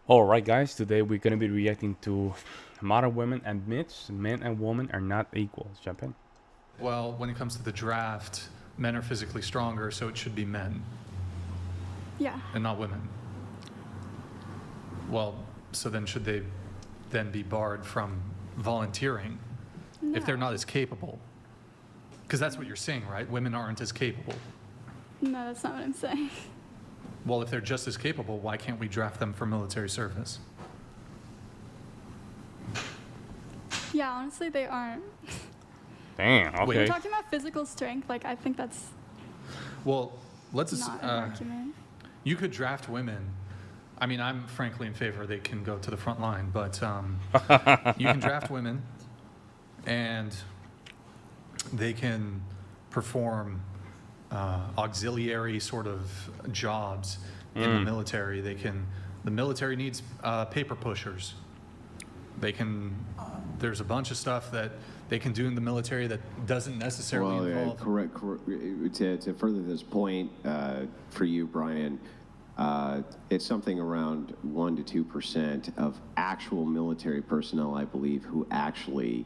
All right, guys. Today we're gonna be reacting to modern women and myths. Men and women are not equal. Jump in. Well, when it comes to the draft, men are physically stronger, so it should be men Yeah. and not women. Well, so then should they then be barred from volunteering if they're not as capable? Because that's what you're saying, right? Women aren't as capable. No, that's not what I'm saying. Well, if they're just as capable, why can't we draft them for military service? Yeah, honestly, they aren't. Damn. Wait. Okay. We're talking about physical strength. Like, I think that's Well, let's not an argument. you could draft women. I mean, I'm frankly in favor they can go to the front line, but you can draft women and they can perform auxiliary sort of jobs in the military. The military needs paper pushers. There's a bunch of stuff that they can do in the military that doesn't necessarily involve. Correct. To further this point, for you, Brian, it's something around 1 to 2% of actual military personnel, I believe, who actually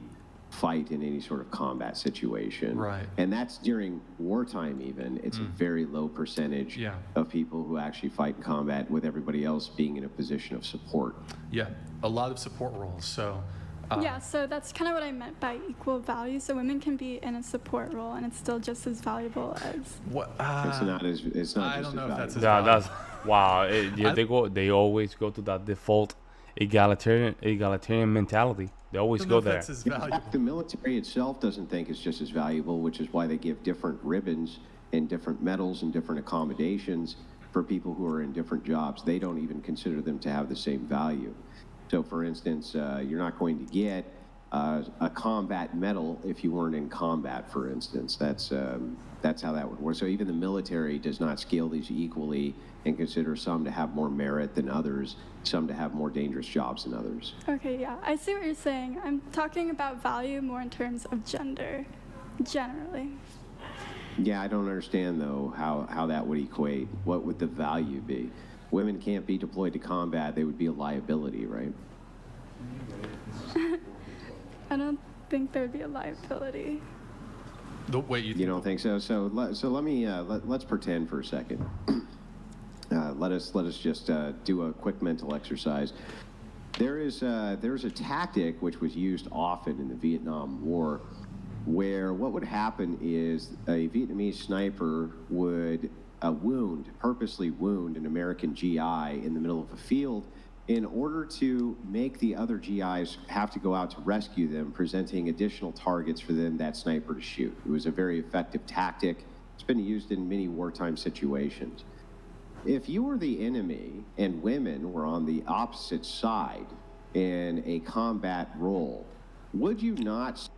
fight in any sort of combat situation. Right. And that's during wartime even. It's a very low percentage Yeah. of people who actually fight in combat, with everybody else being in a position of support. Yeah, a lot of support roles. So Yeah, so that's kind of what I meant by equal value. So women can be in a support role, and it's still just as valuable as. what? It's not as it's not I just don't know as if that's valuable. Yeah, that's wow. Yeah, I- they always go to that default egalitarian mentality. They always I don't go know if there. that's as In valuable. fact, the military itself doesn't think it's just as valuable, which is why they give different ribbons and different medals and different accommodations for people who are in different jobs. They don't even consider them to have the same value. So, for instance, you're not going to get a combat medal if you weren't in combat, for instance. That's how that would work. So even the military does not scale these equally and consider some to have more merit than others, some to have more dangerous jobs than others. Okay, yeah, I see what you're saying. I'm talking about value more in terms of gender, generally. Yeah, I don't understand, though, how that would equate. What would the value be? Women can't be deployed to combat. They would be a liability, right? I don't think there'd be a liability. Wait, You don't think so? So let me let's pretend for a second. Let us just do a quick mental exercise. There's a tactic which was used often in the Vietnam War, where what would happen is a Vietnamese sniper would purposely wound an American GI in the middle of a field in order to make the other GIs have to go out to rescue them, presenting additional targets for that sniper to shoot. It was a very effective tactic. It's been used in many wartime situations. If you were the enemy and women were on the opposite side in a combat role, would you not stop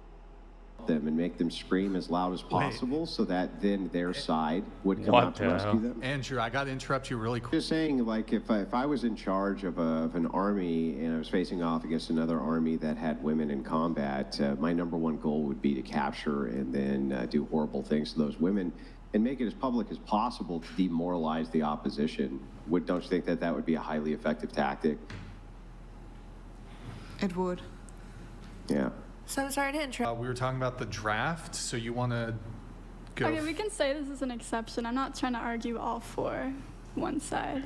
them and make them scream as loud as possible so that then their side would come What out to the rescue hell? them? Andrew, I got to interrupt you really quick. Just saying, like, if I was in charge of an army and I was facing off against another army that had women in combat, my number one goal would be to capture and then do horrible things to those women and make it as public as possible to demoralize the opposition. Don't you think that would be a highly effective tactic? It would. Yeah. So sorry to interrupt. We were talking about the draft, so you want to go? Okay, we can say this is an exception. I'm not trying to argue all for one side.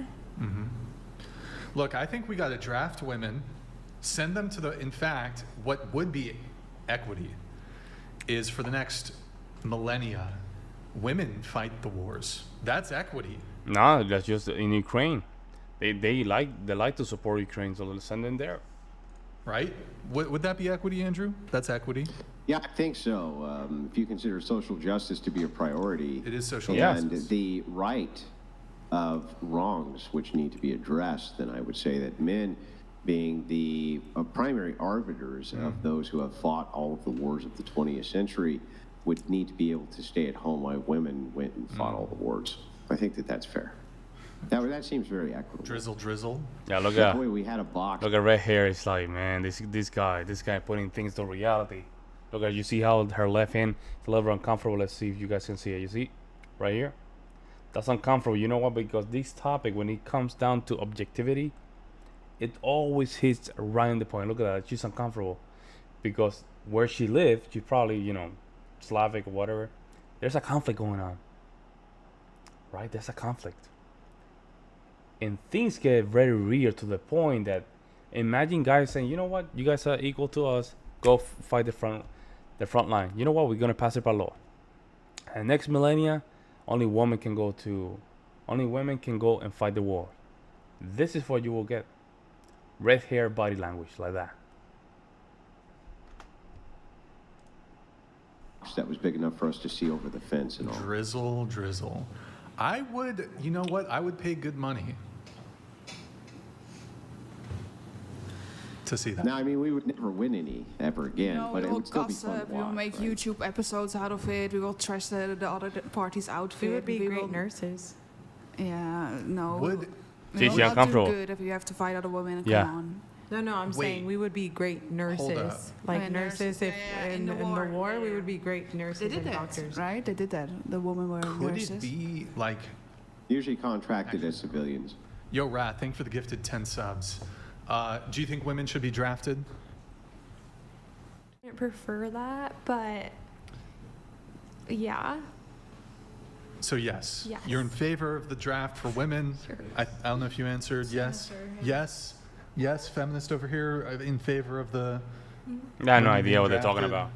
Look, I think we got to draft women, send them to in fact, what would be equity is for the next millennia, women fight the wars. That's equity. No, that's just in Ukraine. They like to support Ukraine, so let's send them there. Right? Would that be equity, Andrew? That's equity. Yeah, I think so. If you consider social justice to be a priority, It is social and justice. the right of wrongs which need to be addressed, then I would say that men, being the primary arbiters of those who have fought all of the wars of the 20th century, would need to be able to stay at home while women went and fought all the wars. I think that's fair. That seems very equitable. Drizzle. Yeah, look That at way we had a box. look at red hair. It's like, man, this guy putting things to reality. Look at, you see how her left hand is a little uncomfortable. Let's see if you guys can see it. You see, right here, that's uncomfortable. You know what? Because this topic, when it comes down to objectivity, it always hits right in the point. Look at that. She's uncomfortable because where she lived, she probably, Slavic or whatever. There's a conflict going on. Right? There's a conflict. And things get very real to the point that imagine guys saying, you know what, you guys are equal to us. Go fight the front line. You know what, we're gonna pass it by law. And next millennia, only women can go and fight the war. This is what you will get. Red hair, body language, like that. That was big enough for us to see over the fence and all. Drizzle. I would, you know what? I would pay good money to see that. Now, I mean, we would never win any ever again, but we it will would still be fun to gossip, we will watch, make right? YouTube episodes out of it, we will trash the other party's outfit. We would be great will- nurses. Yeah, no. Would- we She's will not do uncomfortable. good if you have to fight other women. Yeah. Come on. No, I'm Wait. saying we would be great up. nurses. Like Yeah, nurses, nurses. if Yeah, in the war, we yeah. would be great nurses They did and that, doctors. right? They did that. The women were Could nurses. it be like, Usually contracted as civilians. yo, Rat, thank you for the gifted 10 subs. Do you think women should be drafted? I prefer that, but yeah. So yes. Yes. You're in favor of the draft for women? Sure. I don't know if you answered yes. Yes, feminist over here in favor of the... I have no women idea being what they're talking drafted. about.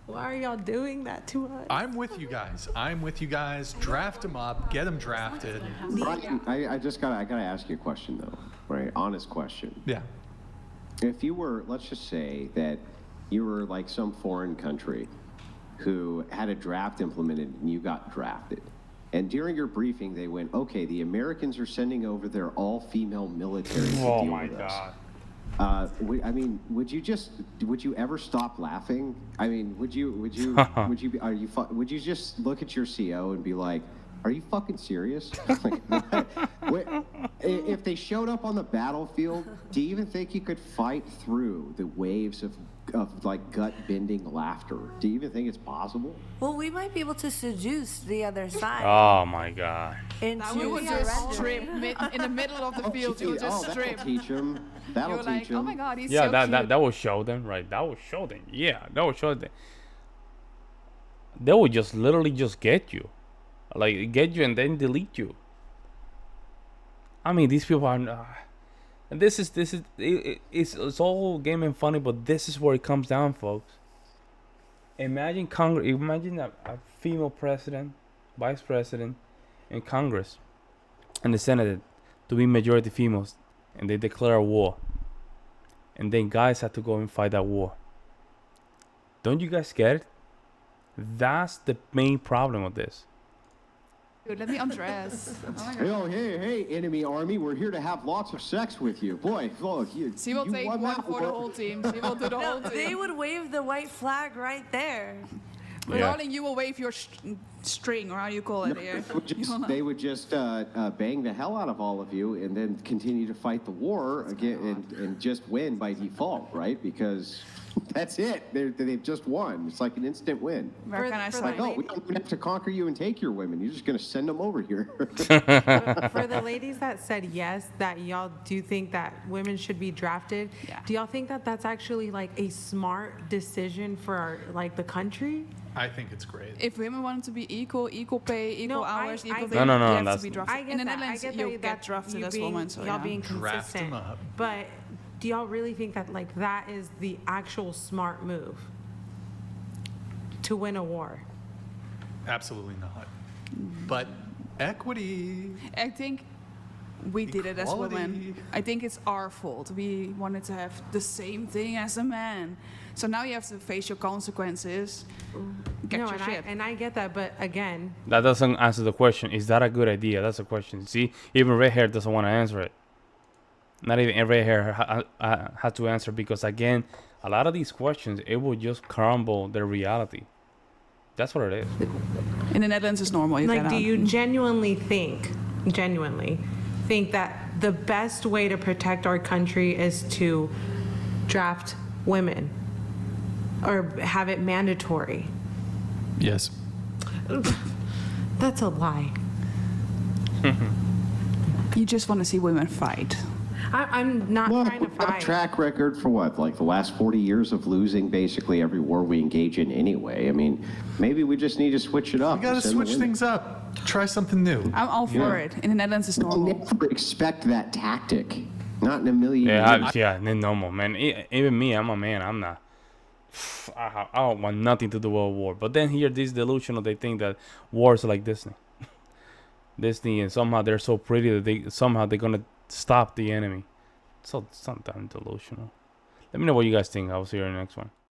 Why are y'all doing that to us? I'm with you guys. Draft them up, get them drafted. Brian, I gotta ask you a question though, right? Honest question. Yeah. If you were, let's just say that you were like some foreign country who had a draft implemented and you got drafted. And during your briefing, they went, okay, the Americans are sending over their all-female military to Oh deal my with us. God. Would you ever stop laughing? I mean, would you just look at your CO and be like, are you fucking serious? Wait, if they showed up on the battlefield, do you even think you could fight through the waves of like gut-bending laughter? Do you even think it's possible? Well, we might be able to seduce the other side Oh my God. into You would just surrendering. strip in the middle of the field. You would just strip. That'll teach them. That'll You're teach like, them. oh my God, he's Yeah, so that cute. will show them, right? That will show them. Yeah, that will show them. They will just literally just get you, like get you and then delete you. I mean, these people are. This is it's all game and funny, but this is where it comes down, folks. Imagine Congress. Imagine a female president, vice president, in Congress, and the Senate to be majority females, and they declare a war, and then guys have to go and fight that war. Don't you guys get it? That's the main problem with this. Dude, let me undress. Oh my God. Oh, hey, enemy army, we're here to have lots of sex with you. Boy, look, She will take won one that for the war. whole team. She will do the whole No, team. they would wave the white flag right there. But Yeah. darling, you will wave your string, or how you call it here. They would just bang the hell out of all of you and then continue to fight the war again and just win by default, right? Because that's it. They've just won. It's like an instant win. Where can I for sign? Like, oh, we don't even have to conquer you and take your women. You're just going to send them over here. For the ladies that said yes, that y'all do think that women should be drafted, Yeah. do y'all think that that's actually like a smart decision for our, like the country? I think it's great. If women want to be equal pay, equal No, I- hours, I equal get thing, No, no, no, you have that's- to be drafted. I get In the that. Netherlands, I get you that, get drafted you as being, women, so y'all yeah. being Draft 'em consistent. up. But do y'all really think that like that is the actual smart move to win a war? Absolutely not. But equity. I think we did it as women. Equality. I think it's our fault. We wanted to have the same thing as a man. So now you have to face your consequences. Get no, your and shit. I get that, but again, That doesn't answer the question. Is that a good idea? That's a question. See, even red hair doesn't want to answer it. Not even red hair had to answer because again, a lot of these questions it will just crumble their reality. That's what it is. In the Netherlands, it's normal. You like, cannot. do you genuinely think that the best way to protect our country is to draft women or have it mandatory? Yes. That's a lie. You just want to see women fight. I'm not Look, trying to we've got a fight. track record for what, like the last 40 years of losing basically every war we engage in anyway. I mean, maybe we just need to switch it up. We got to and send the switch women. things up. Try something new. I'm all for it. In the Netherlands, it's I'll normal. never expect that tactic. Not in a million Yeah, years. yeah, normal, man. Even me, I'm a man. I'm not. I don't want nothing to do with a war. But then here, this delusional, they think that wars are like Disney. Disney, and somehow they're so pretty that they're gonna stop the enemy. So it's not that delusional. Let me know what you guys think. I'll see you in the next one.